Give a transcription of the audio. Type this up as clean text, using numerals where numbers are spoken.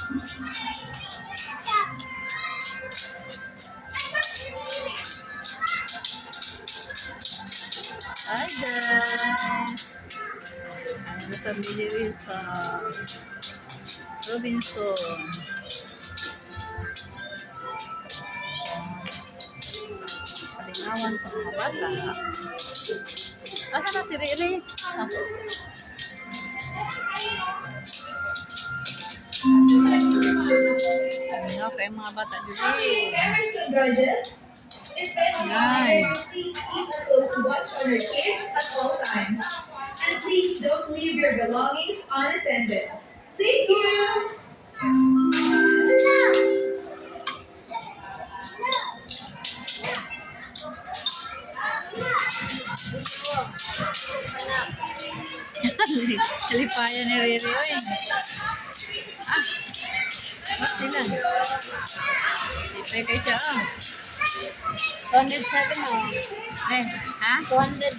Hi guys! Ano sa Billy sa Robinson? Palingawan sa mga bata. Asa na si Riri? Palingaw kayo mga bata dito. Nice. Watch on your kids at all times. And please don't leave your belongings unattended. Thank you. Kalipayan ni Riri. Oy. Ba't sila? Lipay kayo siya. 207 oh. Eh, ha? 200.